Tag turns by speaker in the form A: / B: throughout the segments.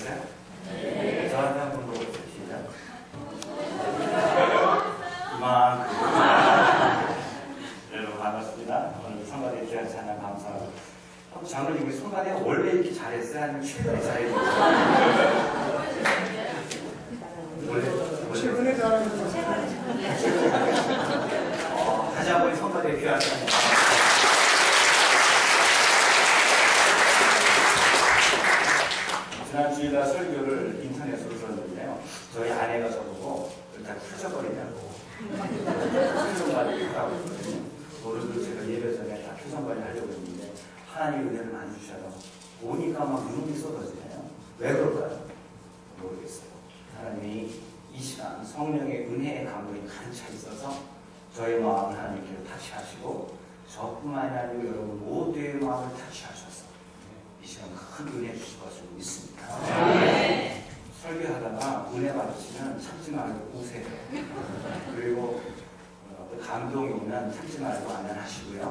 A: 잘했어요? 네. 저한테 한번 물어보세요. 시작. 이만큼. 여러분 반갑습니다. 오늘 성가대 귀한 찬양 감사하고. 장로님, 우리 성가대가 원래 이렇게 잘했어요? 아니면 최근에 잘했어요?
B: 최근에 잘하는 거.
A: 다시 한번 성가대 귀한 찬양. 지난 주일날 설교를 인터넷으로 들었는데요. 저희 아내가 저보고 일단 표정거리냐고 표정관리를 하라고 했거든요. 오늘도 제가 예배 전에 다 표정관리 하려고 했는데 하나님의 은혜를 많이 주셔서 보니까 막 눈물이 쏟아지네요. 왜 그럴까요? 모르겠어요. 하나님이 이 시간 성령의 은혜의 강물이 가득 차 있어서 저의 마음을 하나님께로 타치하시고 저뿐만 아니라 여러분 모두의 마음을 타치하셔서 이 시간 큰 은혜 주실 것을 믿습니다. 네. 설교하다가 은혜 받으시면 참지 말고 우세요. 그리고 감동이 오면 참지 말고 안안하시고요.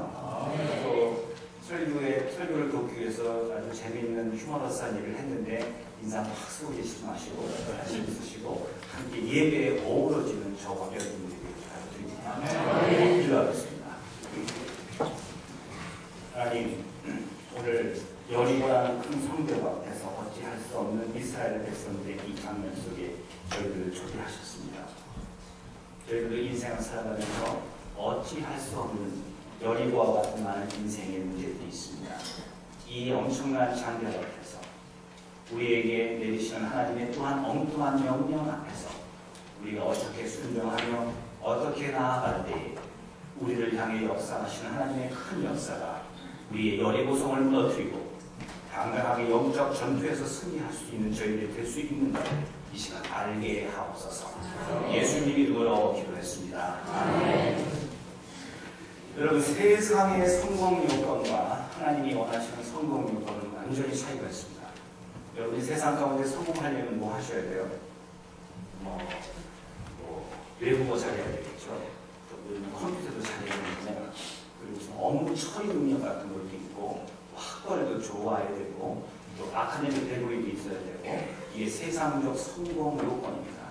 A: 또 설교를 돕기 위해서 아주 재미있는 휴머러스한 일을 했는데 인상 확 쓰고 계시지 마시고 관심 있으시고 함께 예배에 어우러지는 저와 여러분들이 부탁드립니다. 기도하겠습니다. 하나님, 오늘 여리고라는 큰 성벽 앞에서 어찌할 수 없는 이스라엘 백성들의 이 장면 속에 저희들을 초대하셨습니다. 저희들도 인생을 살아가면서 어찌할 수 없는 여리고와 같은 많은 인생의 문제들이 있습니다. 이 엄청난 장벽 앞에서 우리에게 내리시는 하나님의 또한 엉뚱한 명령 앞에서 우리가 어떻게 순종하며 어떻게 나아갈 때에 우리를 향해 역사하시는 하나님의 큰 역사가 우리의 여리고성을 무너뜨리고 당당하게 영적 전투에서 승리할 수 있는 저희들이 될 수 있는 것을 이 시간 알게 하옵소서. 예수님이 이름으로 기도했습니다. 아멘. 여러분, 세상의 성공 요건과 하나님이 원하시는 성공 요건은 완전히 차이가 있습니다. 여러분이 세상 가운데 성공하려면 뭐 하셔야 돼요? 외국어 잘해야 되겠죠. 또 컴퓨터도 잘해야 되는데, 그리고 업무 처리 능력 같은 것도 있고, 학벌도 좋아야 되고, 또 아카데믹 배우도 있어야 되고, 이게 세상적 성공 요건입니다.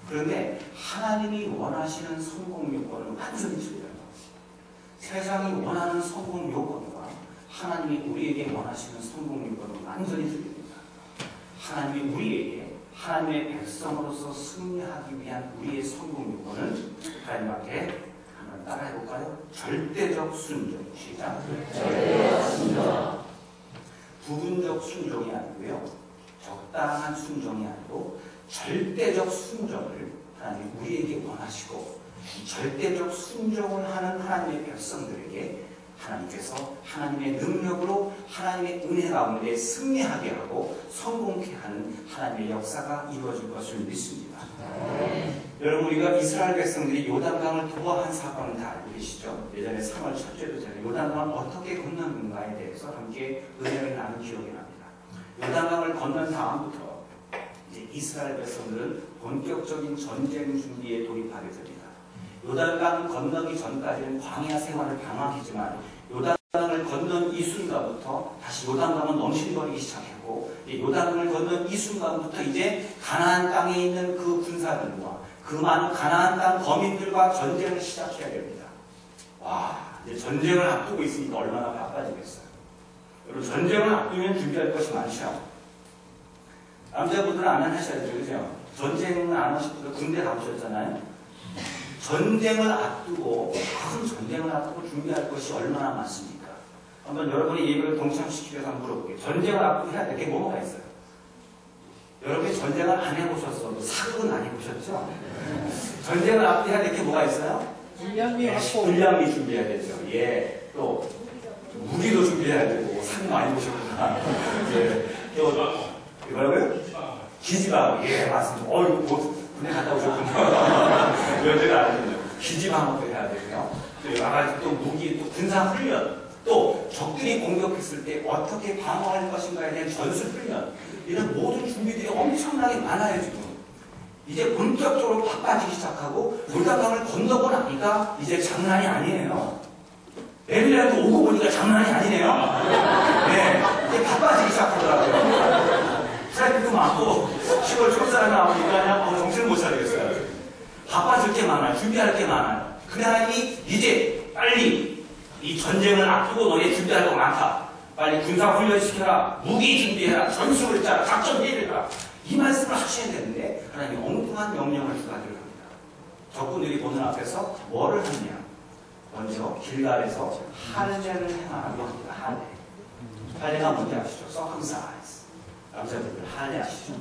A: 그런데 하나님이 원하시는 성공 요건은 완전히 틀려요. 세상이 원하는 성공 요건과 하나님이 우리에게 원하시는 성공 요건은 완전히 틀립니다. 하나님이 우리에게 하나님의 백성으로서 승리하기 위한 우리의 성공 요건은 하나님 앞에 한번 따라해볼까요? 절대적 순종. 시작. 절대적 순종. 부분적 순종이 아니고요. 적당한 순종이 아니고 절대적 순종을 하나님이 우리에게 원하시고 이 절대적 순종을 하는 하나님의 백성들에게 하나님께서 하나님의 능력으로 하나님의 은혜 가운데 승리하게 하고 성공케 하는 하나님의 역사가 이루어질 것을 믿습니다. 여러분, 우리가 이스라엘 백성들이 요단강을 도하한 사건을 다 알고 계시죠? 예전에 3월 첫째도 제가 요단강을 어떻게 건너는가에 대해서 함께 은혜를 나눈 기억이 납니다. 요단강을 건넌 다음부터 이제 이스라엘 백성들은 본격적인 전쟁 준비에 돌입하게 됩니다. 요단강 건너기 전까지는 광야 생활을 방황했지만 요단강을 건넌 이 순간부터 다시 요단강은 넘실거리기 시작했고 요단강을 건넌 이 순간부터 이제 가나안 땅에 있는 그 군사들과 그 많은 가나안 땅 거민들과 전쟁을 시작해야 됩니다. 와, 이제 전쟁을 앞두고 있으니까 얼마나 바빠지겠어요. 여러분, 전쟁을 앞두면 준비할 것이 많죠. 남자분들은 안 하셔야죠, 그죠? 전쟁은 안 하실 분들 군대 가보셨잖아요. 전쟁을 앞두고 큰 전쟁을 앞두고 준비할 것이 얼마나 많습니까? 한번 여러분이 예배를 동참시키기 위해서 한번 물어볼게요. 전쟁을 앞두고 해야 될 게 뭐가 있어요? 여러분이 전쟁을 안 해보셨어도 사극은 안 해보셨죠? 전쟁을 앞두고 해야 될 게 뭐가 있어요?
B: 분량미 확보.
A: 분량미 준비해야 되죠. 예. 또 무기도 준비해야 되고 상 많이 보셨구나. 예. 또 뭐라고요? 기지방. 예, 맞습니다. 군대 갔다 오셨군요. 여자가 아니군요. 기지방어도 해야 되고요. 또 여러 가지 또 무기, 또 군사 훈련, 또 적들이 공격했을 때 어떻게 방어할 것인가에 대한 전술 훈련, 이런 모든 준비들이 엄청나게 많아요, 지금. 이제 본격적으로 바빠지기 시작하고 요단강을 건너고 나니까 이제 장난이 아니에요. 애들이라도 오고 보니까 장난이 아니네요. 네, 이제 바빠지기 시작하더라고요. 자, 그 많고 10월 초사람이 나오니까 그냥 정신을 못 차리겠어요. 바빠질 게 많아요. 준비할 게 많아요. 근데 하나님이 이제 빨리 이 전쟁을 앞두고 너희 준비할 거 많다. 빨리 군사훈련 시켜라. 무기 준비해라. 전술을 짜라. 작전 회의해라. 이 말씀을 하셔야 되는데 하나님이 엉뚱한 명령을 주가지고 합니다. 적군들이 보는 앞에서 뭐를 하느냐. 먼저 길갈에서 할례를 행하라고 합니다. 할례가 뭔지 아시죠? circumcise. 남자분들 할례 아시죠?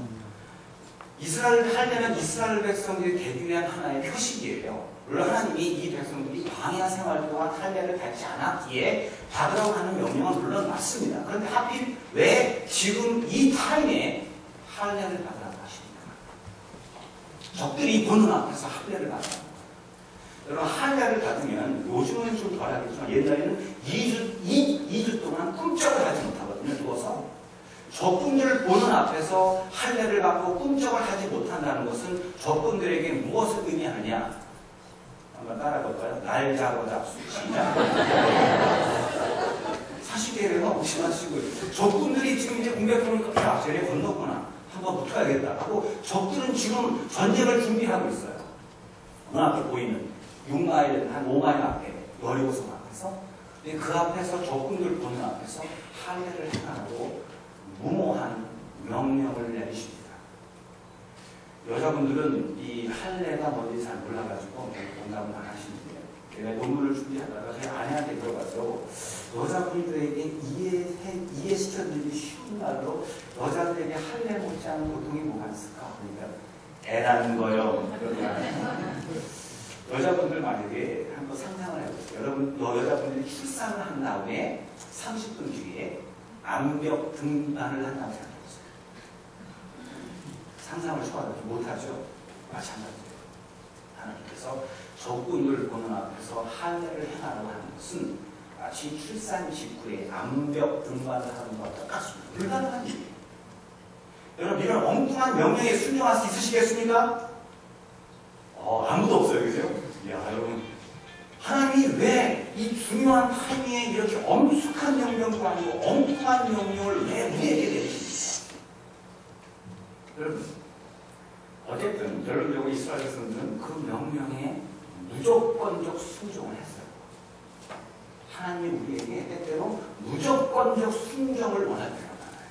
A: 이스라엘 할례는 이스라엘 백성들이 되기 위한 하나의 표식이에요. 물론 하나님이 이 백성들이 광야 생활 동안 할례를 밟지 않았기에 받으라고 하는 명령은 물론 맞습니다. 그런데 하필 왜 지금 이 타임에 할례를 받으라고 하십니까? 적들이 보는 앞에서 할례를 받으라고. 여러분 할례를 받으면 요즘은 좀 덜하겠지만 옛날에는 2주 동안 꿈쩍을 하지 못하거든요. 누워서 적군들을 보는 앞에서 할례를 받고 꿈쩍을 하지 못한다는 것은 적군들에게 무엇을 의미하느냐? 한번 따라볼까요? 날 잡아 잡수. 시작. 사실대로 혹시 마시고 적군들이 지금 이제 공격해보니까 야, 쟤네 건너구나. 한번 붙어야겠다 하고 적들은 지금 전쟁을 준비하고 있어요. 눈앞에 보이는 6마일, 한 5마일 앞에 여리고성 앞에서 근데 그 앞에서 적군들 보는 앞에서 할례를 행하라고 무모한 명령을 내리십니다. 여자분들은 이 할례가 뭔지 잘 몰라가지고 공감을 안 하시는데 내가 논문을 준비하다가 저희 아내한테 들어가서 여자분들에게 이해시켜드리기 쉬운 말로 여자들에게 할례 못지않은 고통이 뭐가 있을까? 그러니까 애 낳는 거요. 여자분들 만약에 한번 상상을 해보세요. 여자분들이 출산을 한 다음에 30분 뒤에 암벽 등반을 한다고 생각해보세요. 상상을 초월하지 못하죠. 마찬가지예요. 하나님께서 적군을 보는 앞에서 할례를 행하라고 하는 것은 마치 출산 직후에 암벽 등반을 하는 것과 똑같습니다. 불가능한 일이에요. 여러분 이런 엉뚱한 명령에 순종할 수 있으시겠습니까? 아무도 없어요. 그죠? 야, 여러분 하나님이 왜 이 중요한 타이밍에 이렇게 엄숙한 명령도 아니고 엉뚱한 명령을 왜 우리에게 내리십니까? 여러분 어쨌든 결론적으로 이스라엘 백성들은 그 명령에 무조건적 순종을 했어요. 하나님이 우리에게 때때로 무조건적 순종을 원할 때가 많아요.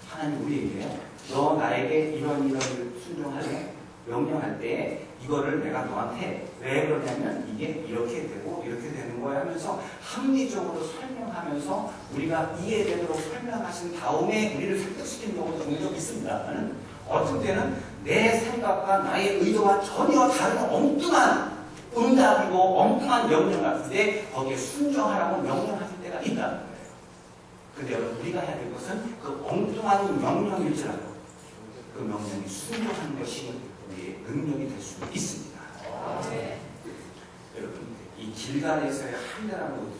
A: 하나님 우리에게 너 나에게 이런 일을 순종하래 명령할 때 이거를 내가 너한테 왜 그러냐면 이게 이렇게 되고 이렇게 되는 거야 하면서 합리적으로 설명하면서 우리가 이해되도록 설명하신 다음에 우리를 설득시키는 경우도 종종 있습니다. 어떤 때는 내 생각과 나의 의도와 전혀 다른 엉뚱한 응답이고 엉뚱한 명령 같은데 거기에 순종하라고 명령하실 때가 있다는 거예요. 근데 여러분 우리가 해야 될 것은 그 엉뚱한 명령일지라도 그 명령에 순종하는 것이 우리의 능력이 될 수 있습니다. 네. 여러분 이 길갈에서의 할례라는 것도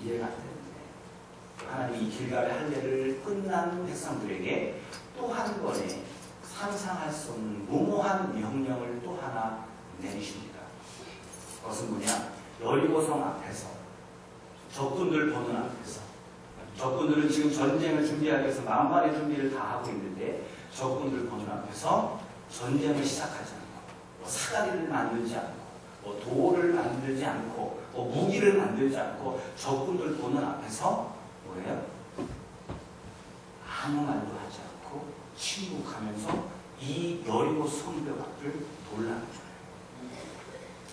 A: 이해가 안 되는데 하나님이 이 길갈의 할례를 끝난 백성들에게 또 한 번에 상상할 수 없는 무모한 명령을 또 하나 내리십니다. 그것은 뭐냐? 여리고성 앞에서 적군들 보는 앞에서 적군들은 지금 전쟁을 준비하기 위해서 만반의 준비를 다 하고 있는데 적군들 보는 앞에서 전쟁을 시작하지 않고 사다리를 만들지 않고 돌을 만들지 않고 무기를 만들지 않고 적군들 보는 앞에서 뭐예요? 아무 말도 하지 않고 침묵하면서 이 여리고 성벽 앞을 돌라는 거예요.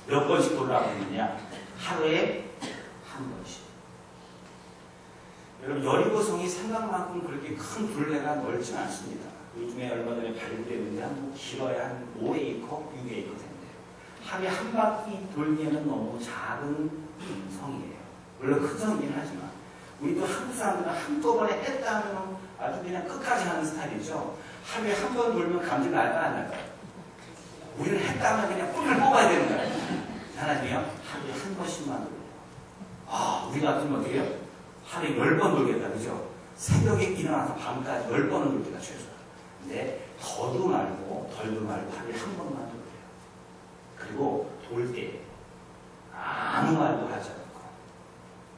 A: 몇 번씩 돌라고 했느냐? 하루에 한 번씩. 여러분 여리고성이 생각만큼 그렇게 큰 둘레가 넓지는 않습니다. 요즘에 얼마 전에 발굴됐는데 한 길어야 한 5에이커, 6에이커 된대요. 하루에 한 바퀴 돌기에는 너무 작은 성이에요. 물론 큰 성이긴 하지만 우리도 한국 사람들은 한꺼번에 했다 하면 아주 그냥 끝까지 하는 스타일이죠. 하루에 한 번 돌면 감질 날까 안 날까요? 우리는 했다 하면 그냥 뿔을 뽑아야 되는 거예요. 하나님이요? 하루에 한 번씩만 돌려요. 우리 같으면 어떻게 해요? 하루에 10번 돌겠다, 그죠? 새벽에 일어나서 밤까지 10번은 돌겠다, 최소. 근데 더도 말고 덜도 말고 하루에 한 번만 돌려요. 그리고 돌 때 아무 말도 하지 않고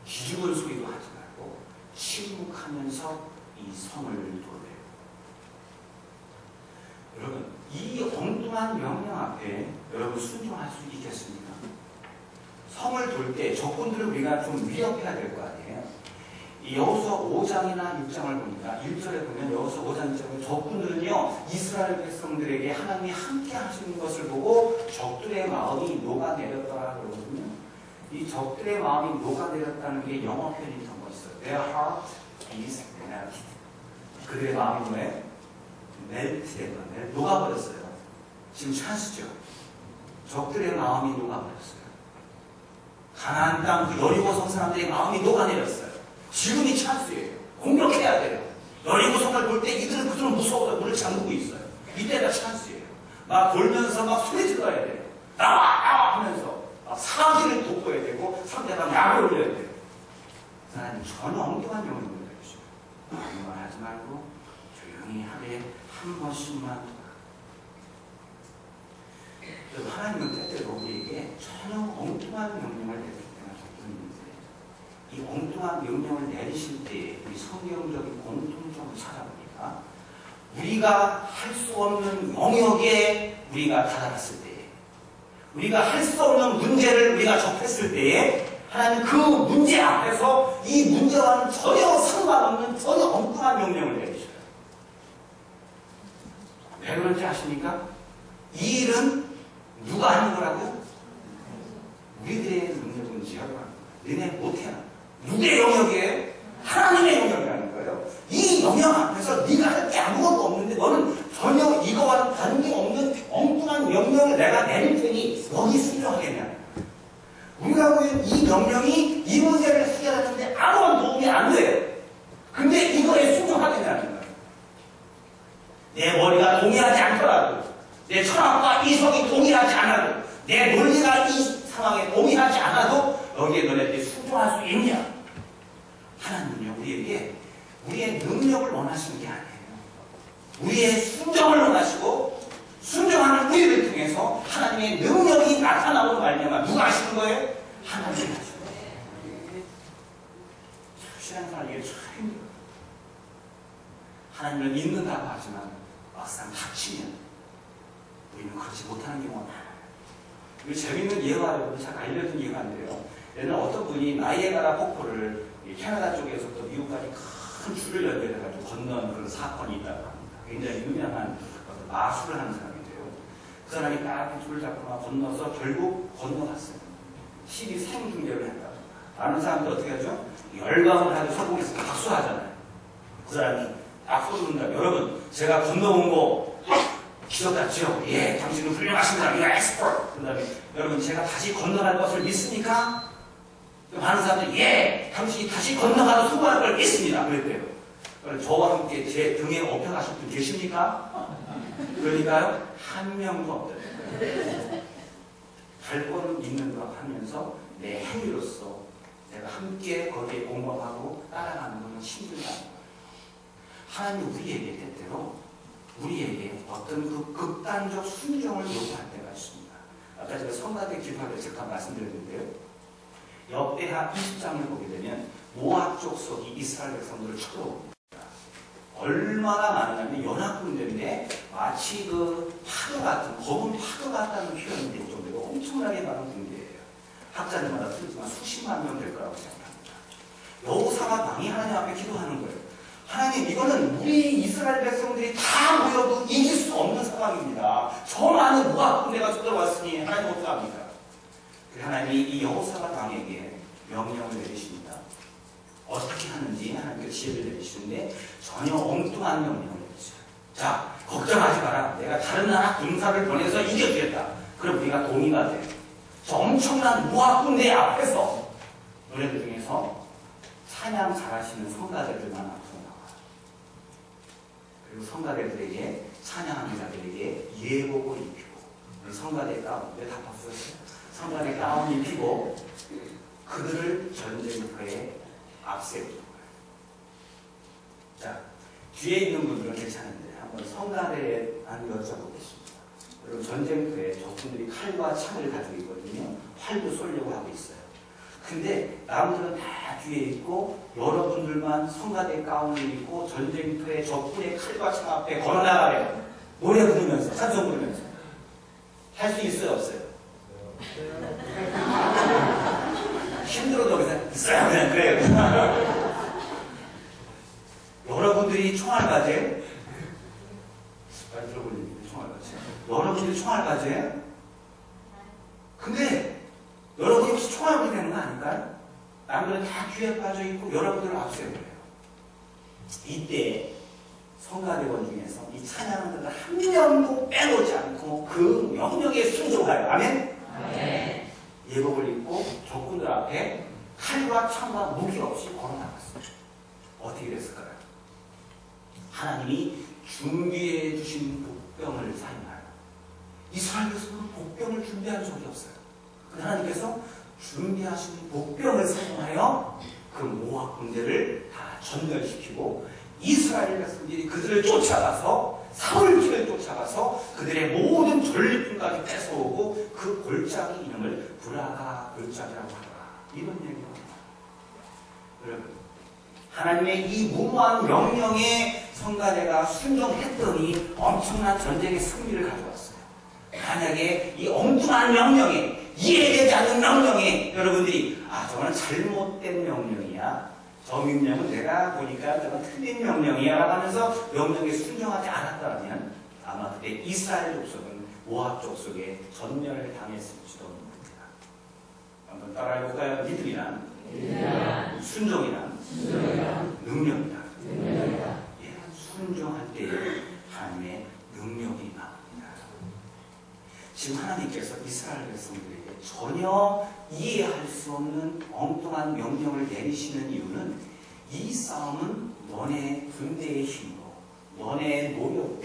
A: 기죽은 소리도 하지 말고 침묵하면서 이 성을 돌려요. 여러분, 이 엉뚱한 명령 앞에 여러분 순종할 수 있겠습니까? 성을 돌 때 적군들을 우리가 좀 위협해야 될 거 아니에요? 이 여호수아 5장이나 6장을 보니까 1절에 보면 여호수아 5장 1절에 적군들은요 이스라엘 백성들에게 하나님이 함께 하시는 것을 보고 적들의 마음이 녹아내렸더라 그러거든요. 이 적들의 마음이 녹아내렸다는 게 영어 표현이 더 멋있어요. Their heart is melted. 그들의 마음이 뭐예요? 멜트된 거예요. 녹아버렸어요. 지금 찬스죠. 적들의 마음이 녹아버렸어요. 가나안 땅 그 여리고성 사람들의 마음이 녹아내렸어요. 지금이 찬스예요. 공격해야 돼요. 여리고성을 볼 때 그들은 무서워서 문을 잠그고 있어요. 이때가 찬스예요. 막 돌면서 막 소리 질러야 돼요. 나와 하면서 막 사기를 돋궈야 되고 상대방 약을 올려야 돼요. 하나님 전혀 엉뚱한 영을 보여주시고 아무 말 하지 말고 조용히 하루에 한 번씩만. 하나님은 때때로 우리에게 전혀 엉뚱한 명령을 내릴 때가 있는데 이 엉뚱한 명령을 내리실 때 우리 성경적인 공통점을 찾아보니까 우리가 할 수 없는 영역에 우리가 다다랐을 때에 우리가 할 수 없는 문제를 우리가 접했을 때에 하나님 그 문제 앞에서 이 문제와는 전혀 상관없는 전혀 엉뚱한 명령을 내리셔요. 왜 그런지 아십니까? 이 일은 누가 하는 거라고? 우리들의 능력은 제어하는 거예요. 너네 못해라. 누구의 영역이에요? 하나님의 영역이라는 거예요. 이 영역 앞에서 네가 할 게 아무것도 없는데 너는 전혀 이거와는 관계없는 엉뚱한 명령을 내가 내릴 테니 여기 순종하겠냐. 우리가 보기엔 이 명령이 이 문제를 해결하는데 아무런 도움이 안 돼요. 근데 이거에 순종하겠냐는 거예요. 내 머리가 동의하지 않더라도 내 철학과 이성이 동의하지 않아도 내 논리가 이 상황에 동의하지 않아도 여기에 너네들이 순종할 수 있냐? 하나님은요 우리에게 우리의 능력을 원하시는 게 아니에요. 우리의 순종을 원하시고 순종하는 우리를 통해서 하나님의 능력이 나타나고 말미암아 누가 하시는 거예요? 하나님이 하시는 거예요. 신앙생활 이게 참 힘들어요. 하나님을 믿는다고 하지만 막상 닥치면 우리는 그렇지 못하는 경우가 많아요. 재밌는 예가 여러분 잘 알려진 예가 인데요. 옛날 어떤 분이 나이에가라 폭포를 캐나다 쪽에서부터 미국까지 큰 줄을 연결해가지고 건넌 그런 사건이 있다고 합니다. 굉장히 유명한 마술을 하는 사람인데요. 그 사람이 딱 줄을 잡고 건너서 결국 건너갔어요. 신이 생중계를 했다. 많은 사람들 어떻게 하죠? 열광을 하고 성공해서 박수하잖아요. 그 사람이 딱 쏘는다. 여러분, 제가 건너온 거 기적 같죠? 예, 당신은 훌륭하십니다. 이거 엑스퍼트. 그 다음에 여러분, 제가 다시 건너갈 것을 믿습니까? 많은 사람들이 예, 당신이 다시 건너가도 성공할 걸 믿습니다. 그랬대요. 저와 함께 제 등에 업혀가실 분 계십니까? 그러니까요, 한 명도 없더래요. 갈 거는 믿는 것 하면서 내 행위로서 내가 함께 거기에 공감하고 따라가는 것은 힘들다는 거예요. 하나님 우리에게 때때로 우리에게 어떤 그 극단적 순종을 요구할 때가 있습니다. 아까 제가 성가대 기도할 때 잠깐 말씀드렸는데요. 역대하 20장을 보게 되면 모압 족속이 이스라엘 백성들을 쳐들어옵니다. 얼마나 많으냐면 연합군대인데 마치 그 파도 같은 검은 파도 같다는 표현이 될 정도로 엄청나게 많은 군대예요. 학자들마다 틀리지만 수십만 명 될 거라고 생각합니다. 여호사밧 왕이 하나님 앞에 기도하는 거예요. 하나님 이거는 우리 이스라엘 백성들이 다 모여도 이길 수 없는 상황입니다. 저 많은 모압 군대가 쳐들어왔으니 하나님 어떡합니까? 하나님이 이 여호사밧 왕에게 명령을 내리십니다. 어떻게 하는지 하나님께 지혜를 내리시는데 전혀 엉뚱한 명령을 내리셔요. 자, 걱정하지 마라. 내가 다른 나라 군사를 보내서 이겨주겠다. 그럼 우리가 동의가 돼. 저 엄청난 모압 군대 앞에서 너네들 중에서 찬양 잘하시는 성가대들만 앞으로 나와요. 그리고 성가대들에게 찬양하는 자들에게 예복을 입히고 성가대 가운 왜 다 봤었어요? 성가대 가운 입히고 그들을 전쟁터에 앞세우는 거예요. 자, 뒤에 있는 분들은 괜찮은데 한번 성가대에 한 여쭤보겠습니다. 그리고 전쟁터에 적군들이 칼과 창을 가지고 있거든요. 활도 쏘려고 하고 있어요. 근데 남들은 다 뒤에 있고 여러분들만 성가대 가운을 입고 전쟁터에 적군의 칼과 창 앞에 걸어나가래요. 노래 부르면서, 찬송 부르면서. 할 수 있어요, 없어요? 힘들어도 그냥 있어요, 그냥 그래요. 여러분들이 총알바지예요? 많이 들어보는 총알바지. 여러분들이 총알바지예요? 근데 여러분이 혹시 총알바지 되는 거 아닐까요? 남들은 다 뒤에 빠져있고 여러분들은 앞서요. 그래요. 이때 성가대원 중에서 이 찬양들을 한 명도 빼놓지 않고 그 명령에 순종하여. 아멘? 아멘. 예복을 입고 적군들 앞에 칼과 창과 무기 없이 걸어나갔어요. 어떻게 됐을까요? 하나님이 준비해 주신 복병을 사용하여. 이스라엘 백성은 복병을 준비한 적이 없어요. 하나님께서 준비하신 복병을 사용하여 그 모압 군대를 다 전멸시키고 이스라엘 백성들이 그들을 쫓아가서 사울길을 쫓아가서 그들의 모든 전리품까지 뺏어오고 그 골짜기 이름을 브라가 골짜기라고 하더라. 이런 얘기가 여러분, 하나님의 이 무모한 명령에 성가대가 순종했더니 엄청난 전쟁의 승리를 가져왔어요. 만약에 이 엉뚱한 명령에, 이해되지 않는 명령에 여러분들이 저거는 잘못된 명령이야, 저 명령은 내가 보니까 저건 틀린 명령이야 라고 하면서 명령에 순종하지 않았다면 아마 그때 이스라엘 족속은 모압 족속에 전멸을 당했을지도 모릅니다. 한번 따라해볼까요? 믿음이란 순종이란 능력이다. 예, 순종할 때 하나님의 능력이 나옵니다. 지금 하나님께서 이스라엘 백성들에게 전혀 이해할 수 없는 엉뚱한 명령을 내리시는 이유는 이 싸움은 너네 군대의 힘으로, 너네 노력으로,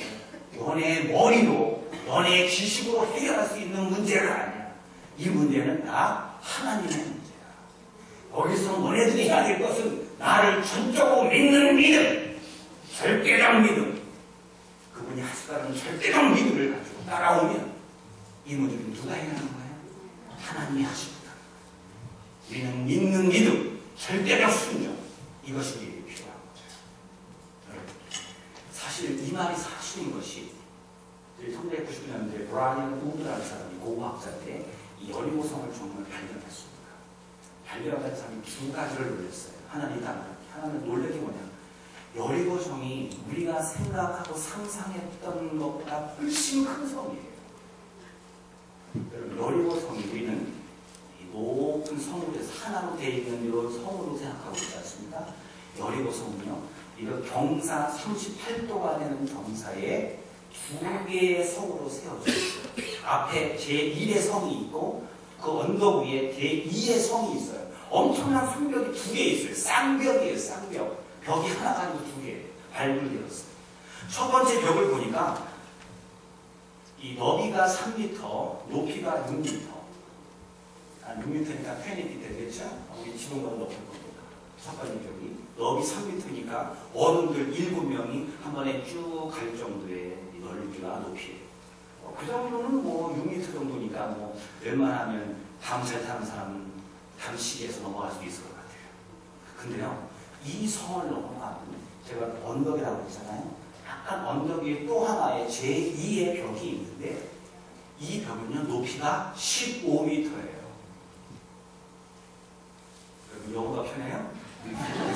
A: 너네 머리로, 너네 지식으로 해결할 수 있는 문제가 아니야. 이 문제는 나 하나님의 문제야. 거기서 너네들이 해야 될 것은 나를 전적으로 믿는 믿음, 절대적 믿음. 그분이 하시다는 절대적 믿음을 가지고 따라오면 이 문제는 누가 해결하는 거예요? 하나님이 하십니다. 우리는 믿는 믿음, 절대적 순종, 이것이 우리에게 필요한 거죠. 여러분, 사실 이 말이 사실인 것이 1999년도에 브라이언 우드라는 사람이 고고학자인데 이 여리고성을 정말 발견했습니다. 발견한 사람이 두 가지를 놀랐어요. 하나는 놀랄 게 뭐냐? 여리고성이 우리가 생각하고 상상했던 것보다 훨씬 큰 성이에요. 여리고성이 우리는 높은 성으로 해서 하나로 되어 있는 이런 성으로 생각하고 있지 않습니까? 여리고성은요, 이거 경사 38도가 되는 경사에 두 개의 성으로 세워져 있어요. 앞에 제1의 성이 있고 그 언덕 위에 제2의 성이 있어요. 엄청난 성벽이 두 개 있어요. 쌍벽이에요, 쌍벽. 벽이 하나가 아니고 두 개 발굴되었어요. 첫 번째 벽을 보니까 이 너비가 3m, 높이가 6m. 6m니까 20m 되겠죠? 우리 지붕보다 높을 겁니다. 첫 번째 벽이. 너비 3m니까 어른들 7명이 한 번에 쭉 갈 정도의 넓이와 높이에요. 그 정도는 뭐 6m 정도니까 뭐 웬만하면 다음잘 타는 사람은 담시기에서 넘어갈 수 있을 것 같아요. 근데요, 이 성을 넘어가면 제가 언덕이라고 했잖아요. 약간 언덕 위에 또 하나의 제2의 벽이 있는데 이 벽은요, 높이가 15m예요. 여러분, 영어가 편해요?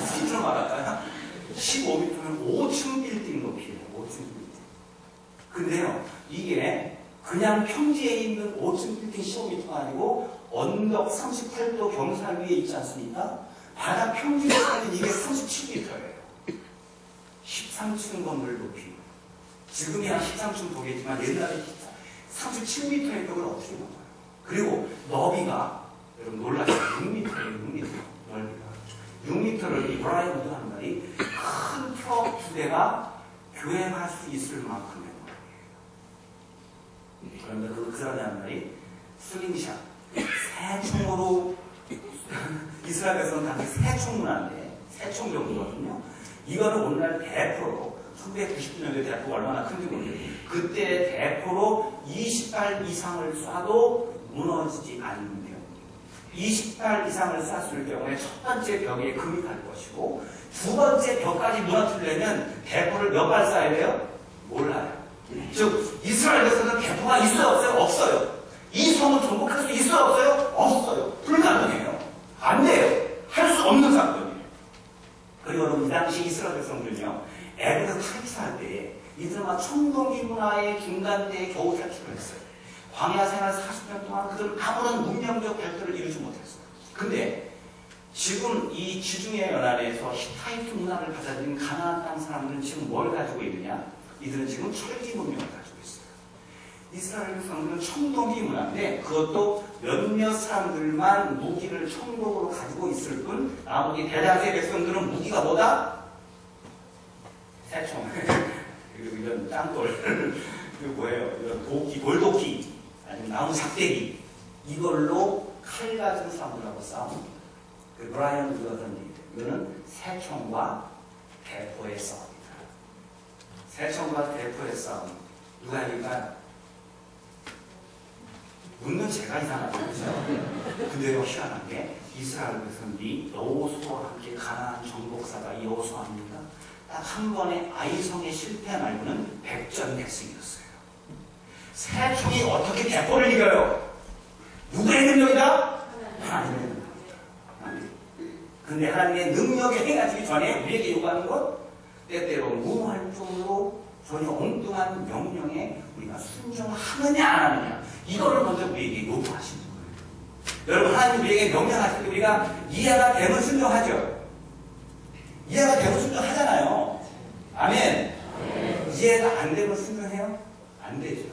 A: 스피드로 말할까요? 15m면 5층 빌딩 높이에요. 5층 빌딩. 근데요, 이게 그냥 평지에 있는 5층 빌딩 15m가 아니고 언덕 38도 경사 위에 있지 않습니까? 바다 평지에 사는 이게 37m예요. 13층 건물 높이. 지금이야 13층 보겠지만 옛날에 37m의 벽을 어떻게 넘어요? 그리고 너비가, 여러분 놀라시죠? 6m예요, 6m. 넓이가. 6m를 이 브라이언 우드 하는 말이 큰 트럭 두 대가 교행할 수 있을 만큼의 넓이에요. 그런데 그 사람이 하는 말이 슬링샷. 새총으로 이스라엘에서는 당시 새총 문화인데 새총 정도거든요. 이거는 오늘날 대포로 1990년대 대포가 얼마나 큰지 모르겠어요. 그때 대포로 20발 이상을 쏴도 무너지지 않는데요. 20발 이상을 쐈을 경우에 첫 번째 벽에 금이 갈 것이고 두 번째 벽까지 무너뜨리려면 대포를 몇 발 쏴야 돼요? 몰라요. 즉 이스라엘 백성들은 대포가 있어요 없어요? 없어요. 이 성을 정복할 수 있어요 없어요? 없어요. 불가능해요. 안 돼요. 할 수 없는 사건이에요. 그리고 여러분 이 당시 이스라엘 백성들은요 애굽에서 탈출할 때 이들은 막 청동기 문화의 중간대에 겨우 탈출을 했어요. 광야 생활 40년 동안 그들은 아무런 문명적 발전을 이루지 못했어요. 근데 지금 이 지중해 연안에서 히타이트 문화를 받아들인 가나안 땅 사람들은 지금 뭘 가지고 있느냐? 이들은 지금 철기 문명을 가지고 있어요. 이스라엘 백성들은 청동기 문화인데 그것도 몇몇 사람들만 무기를 청동으로 가지고 있을 뿐 나머지 대다수의 백성들은 무기가 뭐다? 새총 그리고 이런 짱돌 그리고 뭐예요? 이런 도끼, 돌도끼 아니면 나무 작대기 이걸로 칼 가진 사람들하고 싸웁니다. 그 브라이언 그거는 이거는 새총과 대포의 싸움입니다. 새총과 대포의 싸움 누가 이길까요? 묻는 제가 이상하죠, 그렇죠? 근데요 희한한 게 이스라엘 백성들이 여호수아와 함께 가나안 정복사가 여호수아입니다. 딱 한 번에 아이성의 실패 말고는 백전백승이었어요. 새총이 어떻게 대포를 이겨요? 누구의 능력이다? 하나님의 능력이다. 근데 하나님의 능력이 행하기 전에 우리에게 요구하는 것 때때로 무활동으로 전혀 엉뚱한 명령에 우리가 순종하느냐 안 하느냐 이거를 먼저 우리에게 요구하시는 거예요. 여러분 하나님 우리에게 명령하실 때 우리가 이해가 되면 순종하죠. 이해가 되면 순종하잖아요. 아멘. 이해가 안 되면 순종해요? 안 되죠.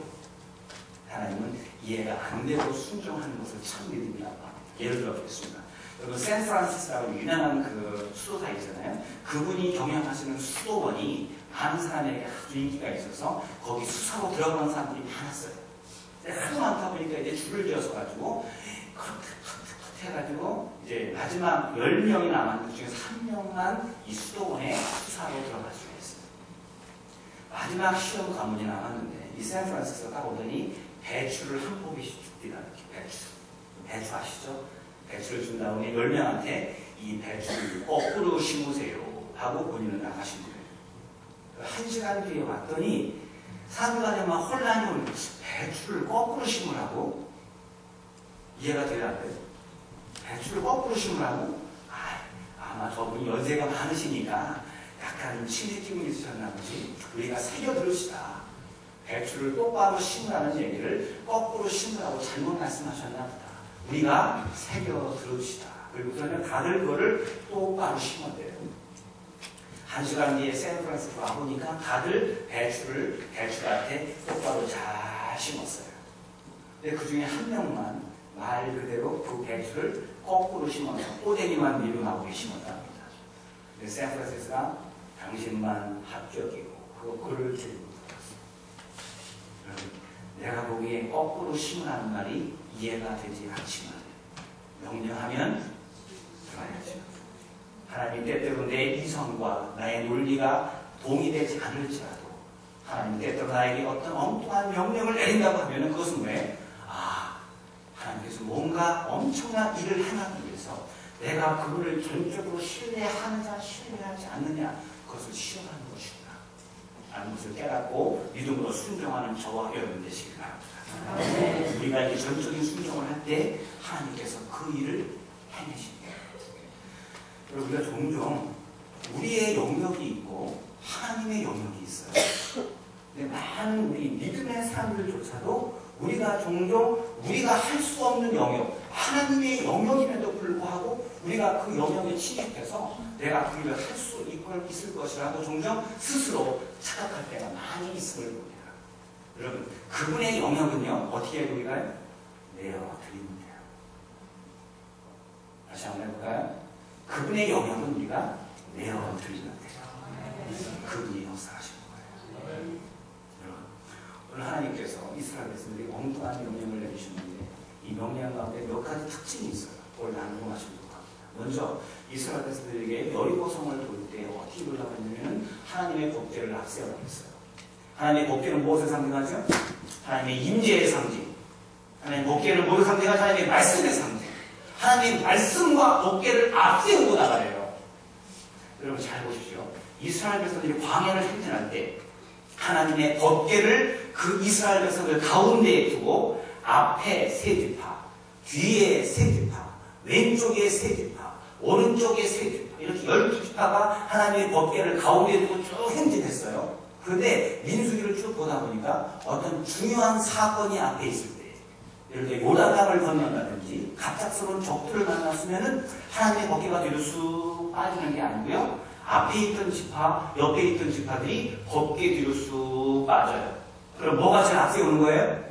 A: 하나님은 이해가 안 되고 순종하는 것을 참 믿음이라고 합니다. 예를 들어 보겠습니다. 여러분 샌프란시스코라고 유명한 그 수도사 있잖아요. 그분이 경영하시는 수도원이 많은 사람에게 아주 인기가 있어서 거기 수사로 들어가는 사람들이 많았어요. 하도 많다 보니까 이제 줄을 지어서 가지고 해가지고 이제 마지막 10명이 남았는데 그 중에서 1명만 이 수도원에 수사로 들어갈 수가 있어요. 마지막 시험 과문이 남았는데 이 샌프란시스코가 딱 오더니 배추를 한 포기씩 줍니다. 이렇게 배추 아시죠? 배추를 준 다음에 10명한테 이 배추를 거꾸로 심으세요 하고 본인은 나가신 거예요. 1시간 뒤에 왔더니 사람들한테 막 혼란이 오는 배추를 거꾸로 심으라고? 이해가 돼야 안 돼요? 배추를 거꾸로 심으라고? 아마 저분이 연세가 많으시니까 약간 친해 기분이 있으셨나 보지. 우리가 새겨 들읍시다. 배추를 똑바로 심으라는 얘기를 거꾸로 심으라고 잘못 말씀하셨나 보다. 우리가 새겨 들읍시다. 그리고 저는 다들 그거를 똑바로 심었대요. 1시간 뒤에 샌프란시스코 와보니까 다들 배추를 배추밭에 똑바로 잘 심었어요. 근데 그 중에 1명만 말 그대로 그 배추를 거꾸로 심어서 꼬댕이만 밀고 나오게 심었답니다. 근데 샌프란시스코가 당신만 합격이고 그거 글을 들고 내가 보기에 거꾸로 심으라는 말이 이해가 되지 않지만 명령하면 들어야죠. 하나님 때때로 내 이성과 나의 논리가 동의되지 않을지라도 하나님 때때로 나에게 어떤 엉뚱한 명령을 내린다고 하면 그것은 왜? 하나님께서 뭔가 엄청난 일을 행하기 위해서 내가 그분을 전적으로 신뢰하느냐 신뢰하지 않느냐 그것을 시험하는 것이구나 라는 것을 깨닫고 믿음으로 순종하는 저와 여러분 되시기 바랍니다. 우리가 이렇게 전적인 순종을 할 때 하나님께서 그 일을 해내십니다. 그리고 우리가 종종 우리의 영역이 있고 하나님의 영역이 있어요. 근데 많은 우리 믿음의 사람들조차도 우리가 종종 우리가 할 수 없는 영역, 하나님의 영역임에도 불구하고 우리가 그 영역에 침입해서 내가 그 일을 할 수 있을 것이라고 종종 스스로 착각할 때가 많이 있음을 봅니다. 여러분, 그분의 영역은요, 어떻게 우리가 내어드립니다. 다시 한번 해볼까요? 그분의 영역은 우리가 내어드리면 돼요. 그분이 역사하시는 거예요. 여러분, 오늘 하나님께서 이스라엘 백성들이 엉뚱한 명령을 내리셨는데 이 명령 가운데 몇 가지 특징이 있어요. 오늘 나누고하시면 합니다. 먼저 이스라엘 백성들에게 여리고성을 돌 때 어떻게 돌라고 했냐면 하나님의 법궤를 앞세우라고 했어요. 하나님의 법궤는 무엇을 상징하죠? 하나님의 임재의 상징. 하나님의 법궤는 무엇을 상징하죠? 하나님의 말씀의 상징. 하나님의 말씀과 법궤를 앞세우고 나가래요. 여러분 잘 보십시오. 이스라엘 백성들이 광야를 행진할 때 하나님의 법궤를 그 이스라엘 백성들 가운데에 두고 앞에 세 지파, 뒤에 세 지파, 왼쪽에 세 지파, 오른쪽에 세 지파, 이렇게 12지파가 하나님의 법궤를 가운데에 두고 쭉 행진했어요. 그런데 민수기를 쭉 보다 보니까 어떤 중요한 사건이 앞에 있을 때, 이렇게 요단강을 건넌다든지 갑작스러운 적들을 만났으면은 하나님의 법궤가 뒤로 쑥 빠지는 게 아니고요, 앞에 있던 지파, 옆에 있던 지파들이 법궤 뒤로 쑥 빠져요. 그럼 뭐가 제일 앞에 오는 거예요?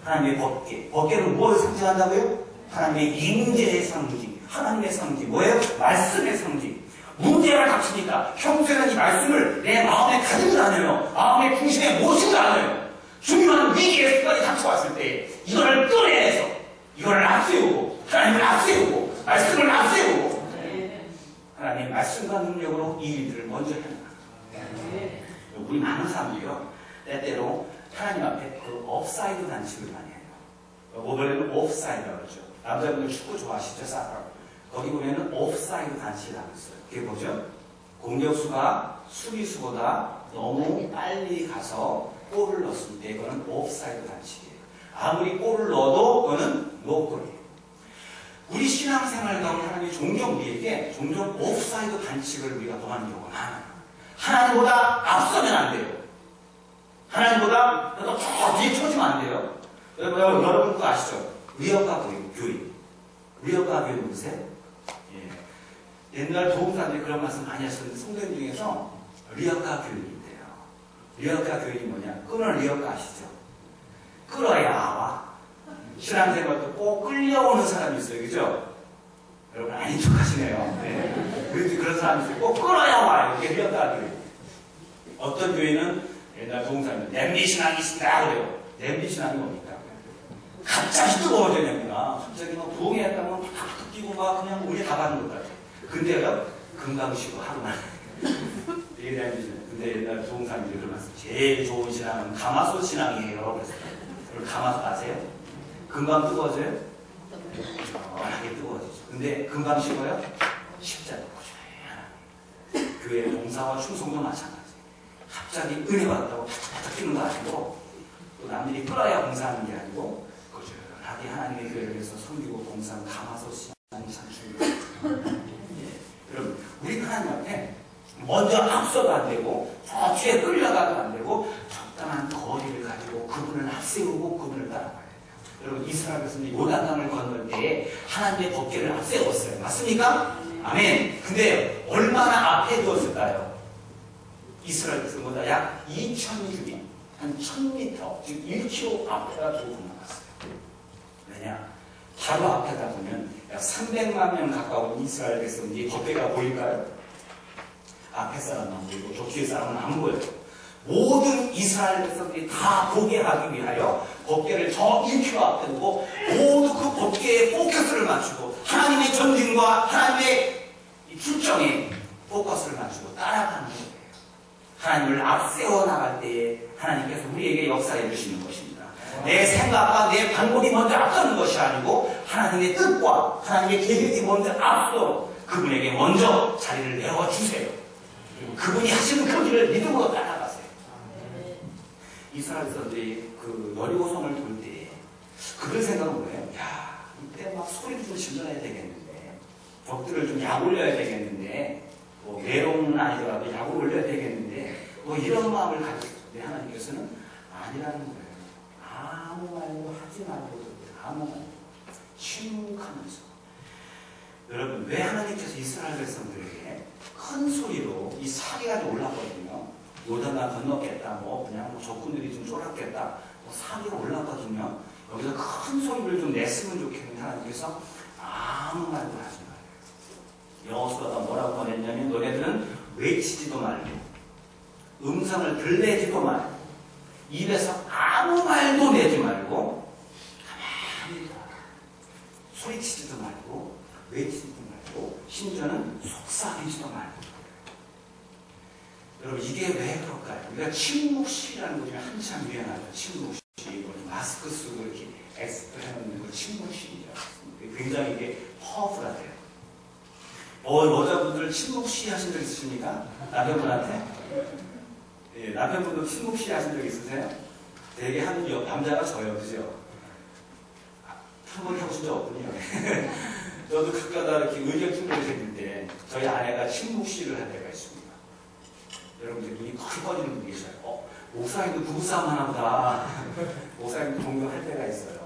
A: 하나님의 법궤. 법궤는 뭘 상징한다고요? 하나님의 임재의 상징, 하나님의 상징. 뭐예요? 말씀의 상징. 문제가 닥치니까 평소에는 이 말씀을 내 마음에 가지고 다녀요. 마음의 중심에 모시고 다녀요. 중요한 위기의 순간이 닥쳐왔을 때 이거를 끌어내서 이거를 앞세우고, 하나님을 앞세우고, 말씀을 앞세우고, 하나님의 말씀과 능력으로 이 일들을 먼저 해야 합니다. 우리 많은 사람들이요, 때때로 하나님 앞에 그 업사이드 단식을 많이 해요. 오버레는 옵사이드라고 그러죠. 남자분들 축구 좋아하시죠? 사커. 거기 보면은 옵사이드 단식이라고 있어요. 그게 뭐죠? 공격수가 수비수보다 너무 빨리 가서 골을 넣었을 때 그거는 옵사이드 단식이에요. 아무리 골을 넣어도 그거는 노골이에요. 우리 신앙생활 가운데 하나님의 종종 우리에게 종종 옵사이드 반칙을 우리가 범하는 경우가 많아요. 하나님보다 앞서면 안 돼요. 하나님보다 저 뒤에 쳐지면 안 돼요. 여러분 그거 아시죠? 위협과 교인. 위협과 교인 보세요. 예. 옛날 도움사들이 그런 말씀 많이 하셨는데 성경 중에서 리어카 교인인데요. 리어카 교인이 뭐냐? 끊을 리어카 아시죠? 끌어야 와. 신앙생활도 꼭 끌려오는 사람이 있어요. 그죠? 여러분 아닌 척 하시네요. 네. 그런 사람이 있어요. 꼭 끌어야 와. 이렇게 리어카 교인. 어떤 교인은 옛날 동사는 냄비 신앙이 있습니다. 그래요. 냄비 신앙이 뭡니까? 갑자기 뜨거워져야 됩니다. 갑자기 막 부흥회 했다면 탁 뛰고 막 그냥 우리 다 받는 것 같아요. 근데요, 금방 쉬고 하루 만에. 이게 냄비 신앙. 근데 옛날 동사님들이 그러면서 제일 좋은 신앙은 가마솥 신앙이에요. 그래서 가마솥 아세요? 금방 뜨거워져요? 시원하게 뜨거워지죠. 근데 금방 식어요? 쉽지 않고 교회 봉사와 충성도 마찬가지. 갑자기 은혜 받았다고 탁탁 뛰는 거 아니고, 또 남들이 끌어야 봉사하는 게 아니고, 꾸준하게 하나님의 교회를 위해서 섬기고 봉사하는 가마솥 신앙이 참 중요해요. 여러분, 우리는 하나님 앞에 먼저 앞서도 안 되고, 저 뒤에 끌려가도 안 되고, 적당한 거리를 가지고 그분을 앞세우고 그분을 따라가야 돼요. 여러분, 이스라엘에서는 요단강을 건널 때에 하나님의 법궤를 앞세웠어요. 맞습니까? 아멘. 근데 얼마나 앞에 두었을까요? 이스라엘에서보다 약 2,000규빗, 한 1,000m, 즉 1km 앞에다 두고 건너갔어요. 왜냐? 바로 앞에다 보면 약 300만 명 가까운 이스라엘 백성들이 법궤가 보일까요? 앞에 사람은 보이고 저 뒤에 사람은 안 보여요. 모든 이스라엘 백성들이 다 보게 하기 위하여 법궤를 저 1km 앞에 두고 모두 그 법궤에 포커스를 맞추고 하나님의 전진과 하나님의 출정에 포커스를 맞추고 따라가는 거예요. 하나님을 앞세워 나갈 때에 하나님께서 우리에게 역사해 주시는 것입니다. 내 생각과 내 방법이 먼저 앞서는 것이 아니고 하나님의 뜻과 하나님의 계획이 먼저 앞서 그분에게 먼저 자리를 내어주세요. 그리고 그분이 하시는 그 길을 믿음으로 따라가세요. 이스라엘 사람들이 그 여리고성을 돌 때 그런 생각은 뭐예요? 야, 이때 막 소리를 좀 질러야 되겠는데, 적들을 좀 약 올려야 되겠는데, 뭐 외로움은 아니더라도 약을 올려야 되겠는데, 뭐 이런 마음을 가지고 있는데 하나님께서는 아니라는 거예요. 아무 말도 하지 말고 아무 말 침묵하면서. 여러분, 왜 하나님께서 이스라엘 백성들에게 큰 소리로 이 사기가 올랐거든요. 요단강 건너겠다, 뭐 그냥 뭐 적군들이 좀 쫄았겠다, 뭐 사기가 올랐거든요. 여기서 큰 소리를 좀 냈으면 좋겠는데 하나님께서 아무 말도 하지 말아요. 여호수아가 뭐라고 보냈냐면 너네들은 외치지도 말고 음성을 들내지도 말고 입에서 아무 말도 내지 말고 가만히 소리치지도 말고 외치지도 말고 심지어는 속삭이지도 말고. 여러분, 이게 왜 그럴까요? 우리가 침묵시라는 것 중에 한참 유행하죠. 침묵시, 마스크 쓰고 이렇게 엑스프 해놓는 걸 침묵시라고 합니다. 굉장히 이게 파워풀하대요. 여자분들 침묵시 하신 적 있으십니까? 남편분한테? 예, 남편분도 침묵시 하신 적 있으세요? 되게 하는 남자가 저요, 그죠? 한 번 해보신 적 없군요. 저도 가끔가다 이렇게 의견 충돌이 생길 때 저희 아내가 침묵시를 할 때가 있습니다. 여러분들 눈이 커 꺼지는 분이 계셔요. 목사님도 부부싸움 하나 보다. 목사님도 종종 할 때가 있어요.